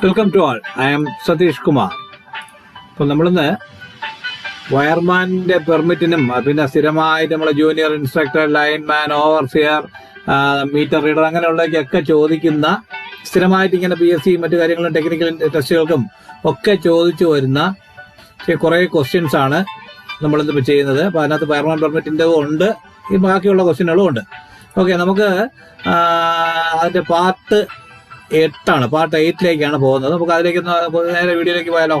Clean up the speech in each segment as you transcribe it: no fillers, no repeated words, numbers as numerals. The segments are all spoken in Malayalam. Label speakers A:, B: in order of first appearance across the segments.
A: Welcome to all. I am Satheesh Kumar. അപ്പോൾ നമ്മളിന്ന് വയർമാന്റെ പെർമിറ്റിനും പിന്നെ സ്ഥിരമായിട്ട് നമ്മളെ junior instructor, lineman, overseer, meter reader അങ്ങനെയുള്ളതൊക്കെ ചോദിക്കുന്ന സ്ഥിരമായിട്ട് ഇങ്ങനെ PSC മറ്റു കാര്യങ്ങളും ടെക്നിക്കൽ ടെസ്റ്റുകൾക്കും ഒക്കെ ചോദിച്ചു വരുന്ന കുറേ ക്വസ്റ്റ്യൻസ് ആണ് നമ്മളിന്നിപ്പോൾ ചെയ്യുന്നത്. അപ്പോൾ അതിനകത്ത് വയർമാൻ പെർമിറ്റിൻ്റെ ഉണ്ട്, ഈ ബാക്കിയുള്ള ക്വസ്റ്റ്യനുകളും ഉണ്ട്. ഓക്കെ, നമുക്ക് അതിൻ്റെ പാർട്ട് 8ലേക്കാണ് പോകുന്നത്. നമുക്ക് അതിലേക്ക് നേരെ വീഡിയോയിലേക്ക് പോയാലോ.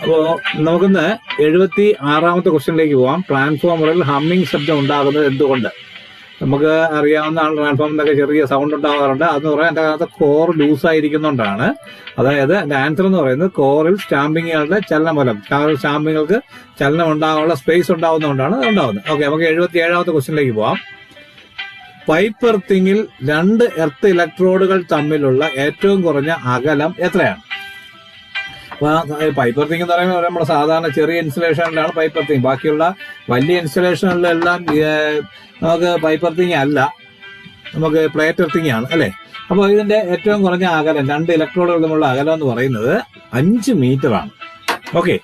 A: അപ്പോൾ നമുക്കിന്ന് 76ാമത്തെ ക്വസ്റ്റ്യനിലേക്ക് പോകാം. ട്രാൻസ്ഫോമറിൽ ഹമ്മിങ് ശബ്ദം ഉണ്ടാകുന്നത് എന്തുകൊണ്ട്? നമുക്ക് അറിയാവുന്നതാണ്, ട്രാൻസ്ഫോമറിനൊക്കെ ചെറിയ സൗണ്ട് ഉണ്ടാകാറുണ്ട്. അതെന്ന് പറയാൻ എൻ്റെ അകത്ത് കോർ ലൂസായിരിക്കുന്നതുകൊണ്ടാണ്. അതായത് എൻ്റെ ആൻസർ എന്ന് പറയുന്നത് കോറിൽ സ്റ്റാമ്പിങ്ങുകളുടെ ചലനം മൂലം സ്റ്റാമ്പിങ്ങൾക്ക് ചലനം ഉണ്ടാകാനുള്ള സ്പേസ് ഉണ്ടാകുന്നതുകൊണ്ടാണ് ഉണ്ടാകുന്നത്. ഓക്കെ, നമുക്ക് 77ാമത്തെ ക്വസ്റ്റ്യനിലേക്ക് പോകാം. പൈപ്പ് എർത്തിങ്ങിൽ 2 എർത്ത് ഇലക്ട്രോഡുകൾ തമ്മിലുള്ള ഏറ്റവും കുറഞ്ഞ അകലം എത്രയാണ്? പൈപ്പ് എർത്തിങ് എന്ന് പറയുമ്പോൾ നമ്മുടെ സാധാരണ ചെറിയ ഇൻസ്റ്റലേഷനിലാണ് പൈപ്പ് എർത്തിങ്. ബാക്കിയുള്ള വലിയ ഇൻസ്റ്റലേഷനിലെല്ലാം നമുക്ക് പൈപ്പ് എർത്തിങ് അല്ല, നമുക്ക് പ്ലേറ്റ് എർത്തിങ് ആണ് അല്ലേ. അപ്പോൾ ഇതിന്റെ ഏറ്റവും കുറഞ്ഞ അകലം 2 ഇലക്ട്രോഡുകൾ തമ്മിലുള്ള അകലം എന്ന് പറയുന്നത് 5 മീറ്റർ ആണ്. ഓക്കെ,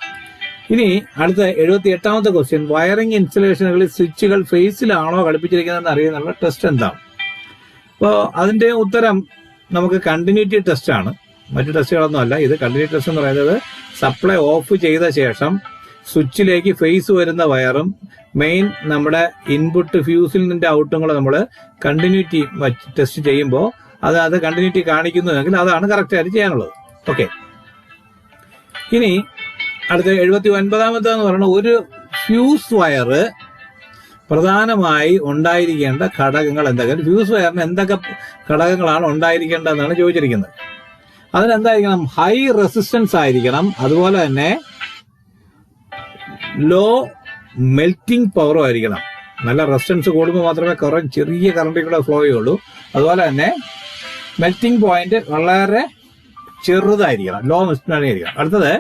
A: ഇനി അടുത്ത 78ാമത്തെ ക്വസ്റ്റ്യൻ. വയറിംഗ് ഇൻസ്റ്റലേഷനുകളിൽ സ്വിച്ചുകൾ ഫേസിലാണോ ഘടിപ്പിച്ചിരിക്കുന്നതെന്ന് അറിയുന്നുള്ള ടെസ്റ്റ് എന്താണ്? അപ്പോൾ അതിന്റെ ഉത്തരം നമുക്ക് കണ്ടിന്യൂറ്റി ടെസ്റ്റ് ആണ്, മറ്റു ടെസ്റ്റുകളൊന്നും അല്ല. ഇത് കണ്ടിന്യൂറ്റി ടെസ്റ്റ് എന്ന് പറയുന്നത് സപ്ലൈ ഓഫ് ചെയ്ത ശേഷം സ്വിച്ചിലേക്ക് ഫേസ് വരുന്ന വയറും മെയിൻ നമ്മുടെ ഇൻപുട്ട് ഫ്യൂസിലിന്റെ ഔട്ടും കൂടെ നമ്മൾ കണ്ടിന്യൂറ്റി ടെസ്റ്റ് ചെയ്യുമ്പോൾ അത് കണ്ടിന്യൂറ്റി കാണിക്കുന്നുവെങ്കിൽ അതാണ് കറക്റ്റായിട്ട് ചെയ്യാനുള്ളത്. ഓക്കെ, ഇനി അടുത്ത 79ാമത്തെന്ന് പറയുന്നത് ഒരു ഫ്യൂസ് വയറ് പ്രധാനമായി ഉണ്ടായിരിക്കേണ്ട ഘടകങ്ങൾ എന്തൊക്കെ? ഫ്യൂസ് വയറിന് എന്തൊക്കെ ഘടകങ്ങളാണ് ഉണ്ടായിരിക്കേണ്ടതെന്നാണ് ചോദിച്ചിരിക്കുന്നത്. അതിനെന്തായിരിക്കണം? ഹൈ റെസിസ്റ്റൻസ് ആയിരിക്കണം, അതുപോലെ തന്നെ ലോ മെൽറ്റിംഗ് പവറും ആയിരിക്കണം. നല്ല റെസിസ്റ്റൻസ് കൂടുമ്പോൾ മാത്രമേ ചെറിയ കറണ്ടിൽ കൂടെ ഫ്ലോ ചെയ്യുള്ളൂ. അതുപോലെ തന്നെ മെൽറ്റിംഗ് പോയിന്റ് വളരെ ചെറുതായിരിക്കണം, ലോ മെൽറ്റിംഗ് ആയിരിക്കണം. അടുത്തത്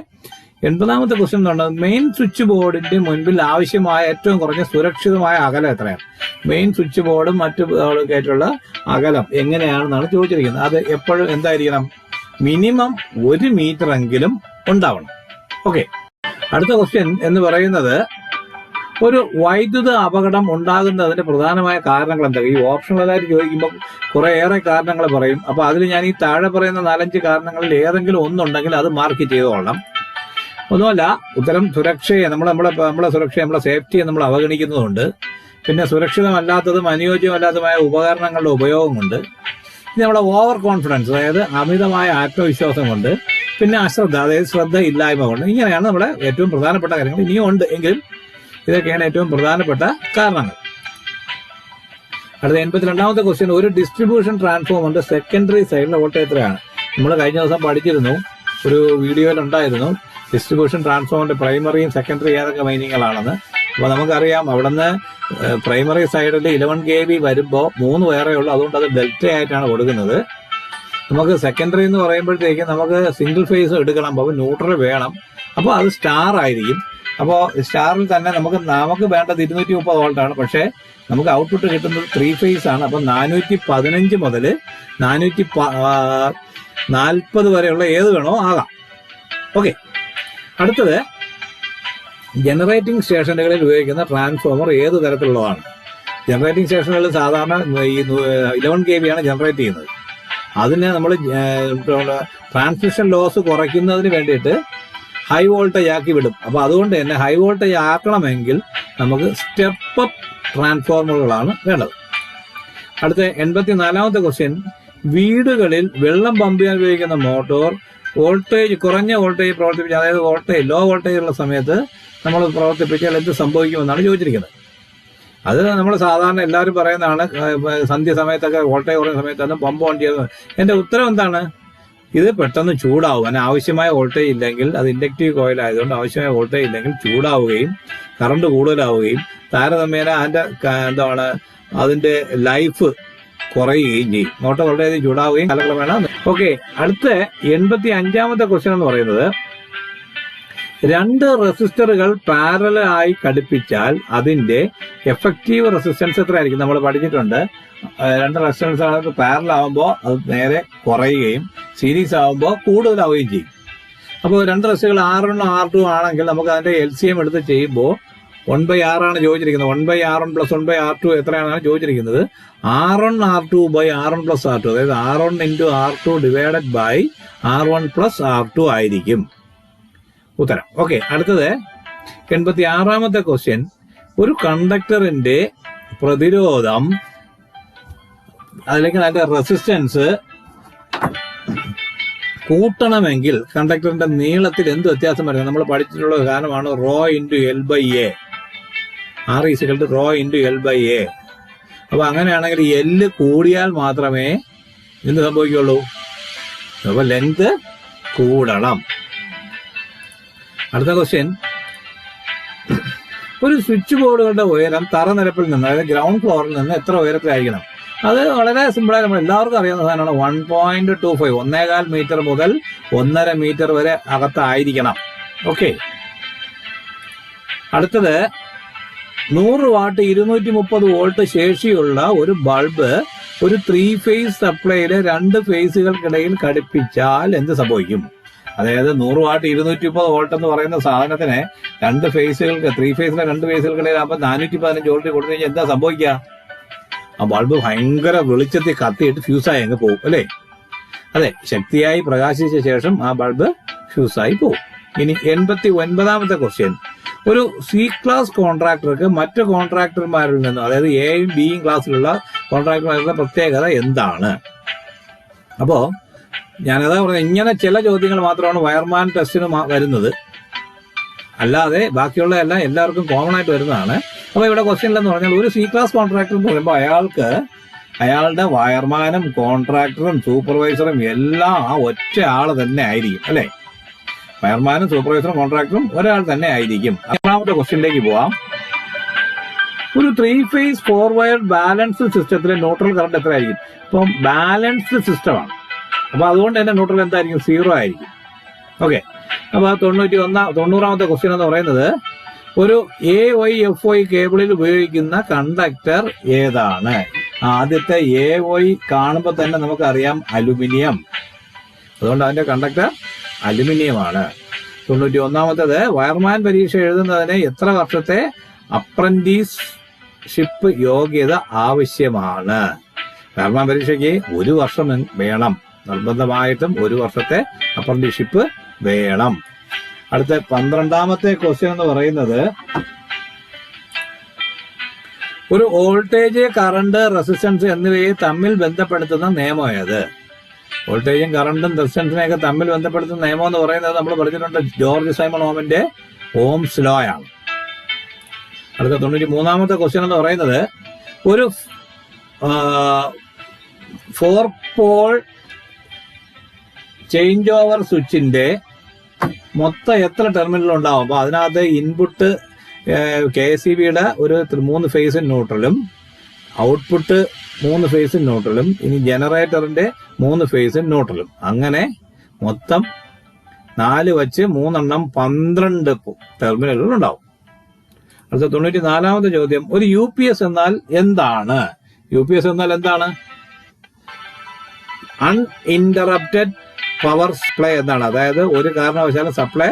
A: 80ാമത്തെ ക്വസ്റ്റ്യൻ എന്ന് പറയുന്നത് മെയിൻ സ്വിച്ച് ബോർഡിന്റെ മുൻപിൽ ആവശ്യമായ ഏറ്റവും കുറഞ്ഞ സുരക്ഷിതമായ അകലം എത്രയാണ്? മെയിൻ സ്വിച്ച് ബോർഡും മറ്റു ആയിട്ടുള്ള അകലം എങ്ങനെയാണെന്നാണ് ചോദിച്ചിരിക്കുന്നത്. അത് എപ്പോഴും എന്തായിരിക്കണം? മിനിമം 1 മീറ്റർ എങ്കിലും ഉണ്ടാവണം. ഓക്കെ, അടുത്ത ക്വസ്റ്റ്യൻ എന്ന് പറയുന്നത് ഒരു വൈദ്യുത അപകടം ഉണ്ടാകുന്നതിന്റെ പ്രധാനമായ കാരണങ്ങൾ എന്തൊക്കെ? ഈ ഓപ്ഷണലായിട്ട് ചോദിക്കുമ്പോൾ കുറേയേറെ കാരണങ്ങൾ പറയും. അപ്പൊ അതിൽ ഞാൻ ഈ താഴെ പറയുന്ന 4-5 കാരണങ്ങളിൽ ഏതെങ്കിലും ഒന്നുണ്ടെങ്കിൽ അത് മാർക്ക് ചെയ്തോളണം. ഒന്നുമല്ല, ഉത്തരം സുരക്ഷയെ നമ്മളെ സുരക്ഷയെ, നമ്മളെ സേഫ്റ്റിയെ നമ്മൾ അവഗണിക്കുന്നതുകൊണ്ട്, പിന്നെ സുരക്ഷിതമല്ലാത്തതും അനുയോജ്യമല്ലാത്തതുമായ ഉപകരണങ്ങളുടെ ഉപയോഗം കൊണ്ട്, ഇത് നമ്മളെ ഓവർ കോൺഫിഡൻസ്, അതായത് അമിതമായ ആത്മവിശ്വാസം കൊണ്ട്, പിന്നെ അശ്രദ്ധ, അതായത് ശ്രദ്ധയില്ലായ്മ കൊണ്ട്. ഇങ്ങനെയാണ് നമ്മുടെ ഏറ്റവും പ്രധാനപ്പെട്ട കാര്യങ്ങൾ. ഇനിയും ഉണ്ട്, എങ്കിലും ഇതൊക്കെയാണ് ഏറ്റവും പ്രധാനപ്പെട്ട കാരണങ്ങൾ. അടുത്ത 82ാമത്തെ ക്വസ്റ്റ്യൻ. ഒരു ഡിസ്ട്രിബ്യൂഷൻ ട്രാൻസ്ഫോമറിന്റെ സെക്കൻഡറി സൈഡിലെ വോൾട്ടേജ് എത്രയാണ്? നമ്മൾ കഴിഞ്ഞ ദിവസം പഠിച്ചിരുന്നു, ഒരു വീഡിയോയിൽ ഉണ്ടായിരുന്നു, ഡിസ്ട്രിബ്യൂഷൻ ട്രാൻസ്ഫോമറിന്റെ പ്രൈമറിയും സെക്കൻഡറി ഏതൊക്കെ വൈൻഡിങ്ങുകളാണെന്ന്. അപ്പോൾ നമുക്കറിയാം, അവിടെ നിന്ന് പ്രൈമറി സൈഡിൽ 11 kV വരുമ്പോൾ 3 വയറേ ഉള്ളൂ, അതുകൊണ്ട് അത് ഡെൽറ്റ ആയിട്ടാണ് കൊടുക്കുന്നത്. നമുക്ക് സെക്കൻഡറി എന്ന് പറയുമ്പോഴത്തേക്കും നമുക്ക് സിംഗിൾ ഫേസ് എടുക്കണം, അപ്പോൾ ന്യൂട്രൽ വേണം, അപ്പോൾ അത് സ്റ്റാർ ആയിരിക്കും. അപ്പോൾ സ്റ്റാറിൽ തന്നെ നമുക്ക് വേണ്ടത് 230 വോൾട്ടാണ്, പക്ഷേ നമുക്ക് ഔട്ട്പുട്ട് കിട്ടുന്നത് 3 ഫേസ് ആണ്. അപ്പോൾ 415 മുതൽ 440 വരെയുള്ള ഏത് വേണോ ആകാം. ഓക്കെ, അടുത്തത് ജനറേറ്റിംഗ് സ്റ്റേഷനുകളിൽ ഉപയോഗിക്കുന്ന ട്രാൻസ്ഫോമർ ഏത് തരത്തിലുള്ളതാണ്? ജനറേറ്റിംഗ് സ്റ്റേഷനുകളിൽ സാധാരണ ഈ 11 kV ആണ് ജനറേറ്റ് ചെയ്യുന്നത്. അതിന് നമ്മൾ ട്രാൻസ്മിഷൻ ലോസ് കുറയ്ക്കുന്നതിന് വേണ്ടിയിട്ട് ഹൈ വോൾട്ടേജ് ആക്കി വിടും. അപ്പോൾ അതുകൊണ്ട് തന്നെ ഹൈ വോൾട്ടേജ് ആക്കണമെങ്കിൽ നമുക്ക് സ്റ്റെപ്പ് അപ്പ് ട്രാൻസ്ഫോമറുകളാണ് വേണ്ടത്. അടുത്ത 84ാമത്തെ ക്വസ്റ്റ്യൻ. വീടുകളിൽ വെള്ളം പമ്പ് ചെയ്യാൻ ഉപയോഗിക്കുന്ന മോട്ടോർ കുറഞ്ഞ വോൾട്ടേജ് പ്രവർത്തിപ്പിച്ച്, അതായത് ലോ വോൾട്ടേജ് ഉള്ള സമയത്ത് നമ്മൾ പ്രവർത്തിപ്പിച്ചാൽ എന്ത് സംഭവിക്കുമെന്നാണ് ചോദിച്ചിരിക്കുന്നത്. അത് നമ്മൾ സാധാരണ എല്ലാവരും പറയുന്നതാണ്, സന്ധ്യ സമയത്തൊക്കെ വോൾട്ടേജ് കുറഞ്ഞ സമയത്താണ് പമ്പ് ഓൺ ചെയ്യുന്നത്. എൻ്റെ ഉത്തരം എന്താണ്? ഇത് പെട്ടെന്ന് ചൂടാവും. അനാവശ്യമായ വോൾട്ടേജ് ഇല്ലെങ്കിൽ, അത് ഇൻഡക്റ്റീവ് കോയിൽ ആയതുകൊണ്ട് ആവശ്യമായ വോൾട്ടേജ് ഇല്ലെങ്കിൽ ചൂടാവുകയും കറണ്ട് കൂടുതലാവുകയും താരതമ്യേന അതിന്റെ ലൈഫ് കുറയുകയും ചെയ്യും. മോട്ടോർ വളരെയധികം ചൂടാവുകയും കാലക്രമേണ. ഓക്കെ, അടുത്ത 85ാമത്തെ ക്വസ്റ്റ്യൻ എന്ന് പറയുന്നത് 2 റെസിസ്റ്ററുകൾ പാരലായി ഘടിപ്പിച്ചാൽ അതിന്റെ എഫക്റ്റീവ് റെസിസ്റ്റൻസ് എത്രയായിരിക്കും? നമ്മൾ പഠിച്ചിട്ടുണ്ട്, 2 റെസിസ്റ്റൻസ് പാരൽ ആകുമ്പോൾ അത് നേരെ കുറയുകയും സീരീസ് ആകുമ്പോൾ കൂടുതലാവുകയും ചെയ്യും. അപ്പോൾ രണ്ട് റെസിസ്റ്ററുകൾ R1 R2 ആണെങ്കിൽ നമുക്ക് അതിന്റെ LCM എടുത്ത് ചെയ്യുമ്പോൾ 1/R ആണ് ചോദിച്ചിരിക്കുന്നത്. 1/R1 + 1/R2 എത്രയാണെന്നാണ് ചോദിച്ചിരിക്കുന്നത്. R1 R2 R1 + R2, അതായത് R1 × R2 divided by R1 + R2 ആയിരിക്കും ഉത്തരം. ഓക്കെ, അടുത്തത് 86ാമത്തെ ക്വസ്റ്റ്യൻ. ഒരു കണ്ടക്ടറിന്റെ പ്രതിരോധം അല്ലെങ്കിൽ അതിന്റെ റെസിസ്റ്റൻസ് കൂട്ടണമെങ്കിൽ കണ്ടക്ടറിന്റെ നീളത്തിൽ എന്ത് വ്യത്യാസം വരുന്നത്? നമ്മൾ പഠിച്ചിട്ടുള്ള കാരണമാണ് ρ × L/A. R = ρ × L/A. അപ്പൊ അങ്ങനെയാണെങ്കിൽ L കൂടിയാൽ മാത്രമേ എന്ത് സംഭവിക്കുള്ളൂ? അപ്പൊ ലെങ്ത് കൂടണം. അടുത്ത ക്വസ്റ്റ്യൻ. ഒരു സ്വിച്ച് ബോർഡുകളുടെ ഉയരം തറനിരപ്പിൽ നിന്ന്, അതായത് ഗ്രൗണ്ട് ഫ്ലോറിൽ നിന്ന് എത്ര ഉയരത്തിലായിരിക്കണം? അത് വളരെ സിമ്പിളായി നമ്മൾ എല്ലാവർക്കും അറിയാവുന്ന സാധനമാണ്. 1.25, 1.25 മീറ്റർ മുതൽ 1.5 മീറ്റർ വരെ അകത്തായിരിക്കണം. ഓക്കെ, അടുത്തത് 100 വാട്ട് 230 വോൾട്ട് ശേഷിയുള്ള ഒരു ബൾബ് ഒരു 3 ഫേസ് സപ്ലൈയിലെ 2 ഫേസുകൾക്കിടയിൽ ഘടിപ്പിച്ചാൽ എന്ത് സംഭവിക്കും? അതായത് 100 വാട്ട് 230 വോൾട്ട് എന്ന് പറയുന്ന സാധനത്തിന് 2 ഫേസുകൾക്ക് 3 ഫേസിലെ 2 ഫേസുകൾക്കിടയിൽ ആകുമ്പോൾ 415 വോൾട്ട് കൊടുത്തു കഴിഞ്ഞാൽ എന്താ സംഭവിക്കുക? ആ ബൾബ് ഭയങ്കര വെളിച്ചത്തിൽ കത്തിയിട്ട് ഫ്യൂസായി അങ്ങ് പോകും അല്ലേ? അതെ, ശക്തിയായി പ്രകാശിച്ച ശേഷം ആ ബൾബ് ഫ്യൂസായി പോകും. ഇനി 89ാമത്തെ ക്വസ്റ്റ്യൻ. ഒരു C ക്ലാസ് കോൺട്രാക്ടർക്ക് മറ്റു കോൺട്രാക്ടർമാരിൽ നിന്നും, അതായത് എയും ബിയും ക്ലാസ്സിലുള്ള കോൺട്രാക്ടർമാരുടെ പ്രത്യേകത എന്താണ്? അപ്പോ ഞാനതാ പറഞ്ഞത്, ഇങ്ങനെ ചില ചോദ്യങ്ങൾ മാത്രമാണ് വയർമാൻ ടെസ്റ്റിന് വരുന്നത്, അല്ലാതെ ബാക്കിയുള്ള എല്ലാം എല്ലാവർക്കും കോമൺ ആയിട്ട് വരുന്നതാണ്. അപ്പൊ ഇവിടെ ക്വസ്റ്റ്യൻ എന്ന് പറഞ്ഞാൽ ഒരു C ക്ലാസ് കോൺട്രാക്ടർ എന്ന് പറയുമ്പോൾ അയാൾക്ക് അയാളുടെ വയർമാനും കോൺട്രാക്ടറും സൂപ്പർവൈസറും എല്ലാം ആ ഒറ്റ ആള് തന്നെ ആയിരിക്കും അല്ലെ? വയർമാനും സൂപ്പർവൈസറും കോൺട്രാക്ടറും ഒരാൾ തന്നെ ആയിരിക്കും. 6ാമത്തെ ക്വസ്റ്റ്യനിലേക്ക് പോവാം. ഒരു 3 ഫേസ് 4 വയർ ബാലൻസ്ഡ് സിസ്റ്റത്തിലെ ന്യൂട്രൽ കറണ്ട് എത്ര ആയിരിക്കും? ഇപ്പം ബാലൻസ്ഡ് സിസ്റ്റമാണ്, അപ്പൊ അതുകൊണ്ട് തന്നെ ന്യൂട്രൽ എന്തായിരിക്കും? 0 ആയിരിക്കും. ഓക്കെ, അപ്പൊ 90ാമത്തെ ക്വസ്റ്റ്യൻ എന്ന് പറയുന്നത് ഒരു AY/FY കേബിളിൽ ഉപയോഗിക്കുന്ന കണ്ടക്ടർ ഏതാണ്? ആദ്യത്തെ AY കാണുമ്പോൾ തന്നെ നമുക്കറിയാം അലുമിനിയം, അതുകൊണ്ട് അതിന്റെ കണ്ടക്ടർ അലുമിനിയമാണ്. 91ാമത്തേത് വയർമാൻ പരീക്ഷ എഴുതുന്നതിന് എത്ര വർഷത്തെ അപ്രന്റീസ്ഷിപ്പ് യോഗ്യത ആവശ്യമാണ്? വയർമാൻ പരീക്ഷയ്ക്ക് 1 വർഷം വേണം, നിർബന്ധമായിട്ടും 1 വർഷത്തെ അപ്രന്റീസ്ഷിപ്പ് വേണം. അടുത്ത 12ാമത്തെ ക്വസ്റ്റ്യൻ എന്ന് പറയുന്നത് ഒരു വോൾട്ടേജ്, കറണ്ട്, റെസിസ്റ്റൻസ് എന്നിവയെ തമ്മിൽ ബന്ധപ്പെടുത്തുന്ന നിയമം ഏത്? വോൾട്ടേജും കറണ്ടും റെസിസ്റ്റൻസിനെയൊക്കെ തമ്മിൽ ബന്ധപ്പെടുത്തുന്ന നിയമം എന്ന് പറയുന്നത് നമ്മൾ പഠിച്ചിട്ടുണ്ട്, ജോർജ് സൈമൺ ഓമിന്റെ ഓംസ് ലോ ആണ്. അടുത്ത 93ാമത്തെ ക്വസ്റ്റ്യൻ എന്ന് പറയുന്നത് ഒരു 4 പോൾ ചേഞ്ച് ഓവർ സ്വിച്ചിന്റെ മൊത്തം എത്ര ടെർമിനൽ ഉണ്ടാവും? അപ്പൊ അതിനകത്ത് ഇൻപുട്ട് KCBയുടെ ഒരു 3 ഫേസ് ന്യൂട്രലും, ഔട്ട്പുട്ട് 3 ഫേസ് ന്യൂട്രലും, ഇനി ജനറേറ്ററിന്റെ 3 ഫേസ് ന്യൂട്രലും, അങ്ങനെ മൊത്തം 4 വച്ച് 3 എണ്ണം 12 ടെർമിനലുകൾ ഉണ്ടാവും. അടുത്ത 94ാമത്തെ ചോദ്യം. ഒരു UPS എന്നാൽ എന്താണ്? UPS എന്നാൽ എന്താണ്? അൺഇന്ററപ്റ്റഡ് പവർ സപ്ലൈ എന്നാണ്. അതായത് ഒരു കാരണവശാലും സപ്ലൈ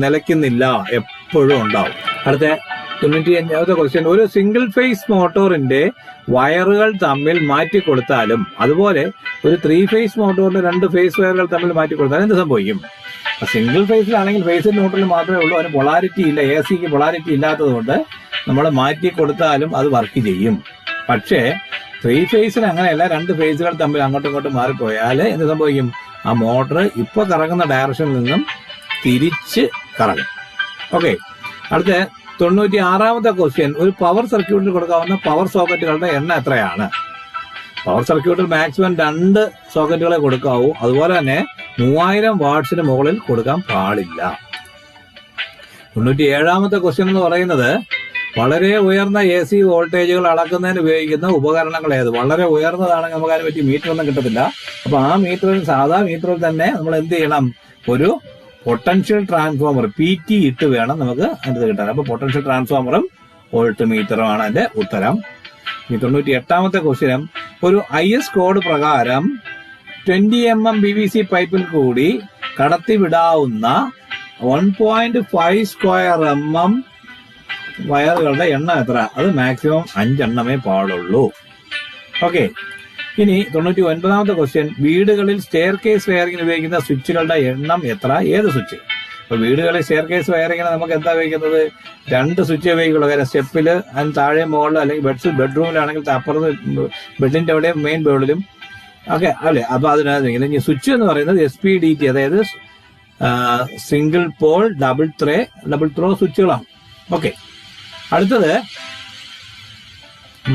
A: നിലയ്ക്കുന്നില്ല, എപ്പോഴും ഉണ്ടാവും. അടുത്ത 95ാമത്തെ ക്വസ്റ്റ്യൻ. ഒരു സിംഗിൾ ഫേസ് മോട്ടോറിന്റെ വയറുകൾ തമ്മിൽ മാറ്റിക്കൊടുത്താലും അതുപോലെ ഒരു 3 ഫേസ് മോട്ടോറിന്റെ 2 ഫേസ് വയറുകൾ തമ്മിൽ മാറ്റിക്കൊടുത്താലും എന്ത് സംഭവിക്കും? സിംഗിൾ ഫേസിലാണെങ്കിൽ ഫേസ് ന്യൂട്രൽ മാത്രമേ ഉള്ളൂ, അതിന് പൊളാരിറ്റി ഇല്ല. AC-ക്ക് പൊളാരിറ്റി ഇല്ലാത്തത് കൊണ്ട് നമ്മൾ മാറ്റിക്കൊടുത്താലും അത് വർക്ക് ചെയ്യും. പക്ഷേ 3 ഫേസിന് അങ്ങനെയല്ല, 2 ഫേസുകൾ തമ്മിൽ അങ്ങോട്ടും ഇങ്ങോട്ടും മാറിപ്പോയാൽ എന്ത് സംഭവിക്കും? ആ മോട്ടർ ഇപ്പൊ കറങ്ങുന്ന ഡയറക്ഷനിൽ നിന്നും തിരിച്ച് കറങ്ങും. ഓക്കെ, അടുത്ത 96ാമത്തെ ക്വസ്റ്റ്യൻ. ഒരു പവർ സർക്യൂട്ടിൽ കൊടുക്കാവുന്ന പവർ സോക്കറ്റുകളുടെ എണ്ണം എത്രയാണ്? പവർ സർക്യൂട്ടിൽ മാക്സിമം 2 സോക്കറ്റുകളെ കൊടുക്കാവൂ. അതുപോലെ തന്നെ 3000 വാട്ട്സിന് മുകളിൽ കൊടുക്കാൻ പാടില്ല. 97ാമത്തെ ക്വസ്റ്റ്യൻ എന്ന് പറയുന്നത് വളരെ ഉയർന്ന AC വോൾട്ടേജുകൾ അളക്കുന്നതിന് ഉപയോഗിക്കുന്ന ഉപകരണങ്ങൾ ഏത്? വളരെ ഉയർന്നതാണെങ്കിൽ നമുക്ക് അതിനെ പറ്റി മീറ്റർ ഒന്നും കിട്ടത്തില്ല. അപ്പൊ ആ മീറ്ററിൽ, സാധാ മീറ്ററിൽ തന്നെ നമ്മൾ എന്ത് ചെയ്യണം? ഒരു പൊട്ടൻഷ്യൽ ട്രാൻസ്ഫോമർ PT ഇട്ട് വേണം നമുക്ക് അതിന് കിട്ടാൻ. അപ്പൊ പൊട്ടൻഷ്യൽ ട്രാൻസ്ഫോമറും വോൾട്ട് മീറ്ററുമാണ് അതിന്റെ ഉത്തരം. ഈ 98ാമത്തെ ക്വസ്റ്റ്യൻ. ഒരു IS കോഡ് പ്രകാരം 20 mm PVC പൈപ്പിൽ കൂടി കടത്തിവിടാവുന്ന 1.5 സ്ക്വയർ mm വയറുകളുടെ എണ്ണം എത്ര? അത് മാക്സിമം 5 എണ്ണമേ പാടുള്ളൂ. ഓക്കെ. ഇനി 99ാമത്തെ ക്വസ്റ്റ്യൻ, വീടുകളിൽ സ്റ്റെയർ കേസ് വയറിങ്ങിന് ഉപയോഗിക്കുന്ന സ്വിച്ചുകളുടെ എണ്ണം എത്ര? ഏത് സ്വിച്ച്? ഇപ്പൊ വീടുകളിൽ സ്റ്റെയർ കേസ് വയറിങ്ങിന് നമുക്ക് എന്താ ഉപയോഗിക്കുന്നത്? 2 സ്വിച്ച് ഉപയോഗിക്കുള്ളൂ. കാര്യം സ്റ്റെപ്പില് അതിന് താഴെ മുകളിൽ, അല്ലെങ്കിൽ ബെഡ്റൂമിലാണെങ്കിൽ അപ്പുറത്ത് ബെഡിന്റെ അവിടെ മെയിൻ ബോർഡിലും ഓക്കെ അല്ലെ. അപ്പൊ അതിനകത്ത് ഇനി സ്വിച്ച് എന്ന് പറയുന്നത് SPDT, അതായത് സിംഗിൾ പോൾ ഡബിൾ ത്രോ സ്വിച്ചുകളാണ്. ഓക്കെ. അടുത്തത്,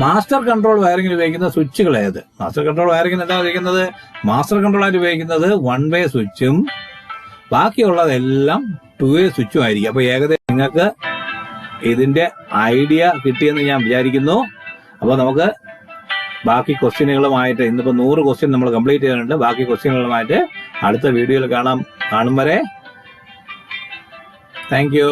A: മാസ്റ്റർ കൺട്രോൾ വയറിങ്ങിന് ഉപയോഗിക്കുന്ന സ്വിച്ചുകൾ ഏത്? മാസ്റ്റർ കൺട്രോൾ വയറിങ്ങിന് എന്താ ഉപയോഗിക്കുന്നത്? മാസ്റ്റർ കൺട്രോളായിട്ട് ഉപയോഗിക്കുന്നത് 1 വേ സ്വിച്ചും ബാക്കിയുള്ളതെല്ലാം 2 വേ സ്വിച്ചും ആയിരിക്കും. അപ്പൊ ഏകദേശം നിങ്ങൾക്ക് ഇതിന്റെ ഐഡിയ കിട്ടിയെന്ന് ഞാൻ വിചാരിക്കുന്നു. അപ്പൊ നമുക്ക് ബാക്കി ക്വസ്റ്റ്യനുകളുമായിട്ട്, ഇന്നിപ്പോ 100 ക്വസ്റ്റ്യൻ നമ്മൾ കംപ്ലീറ്റ് ചെയ്തിട്ടുണ്ട്. ബാക്കി ക്വസ്റ്റ്യനുകളുമായിട്ട് അടുത്ത വീഡിയോയിൽ കാണും വരെ താങ്ക് യു.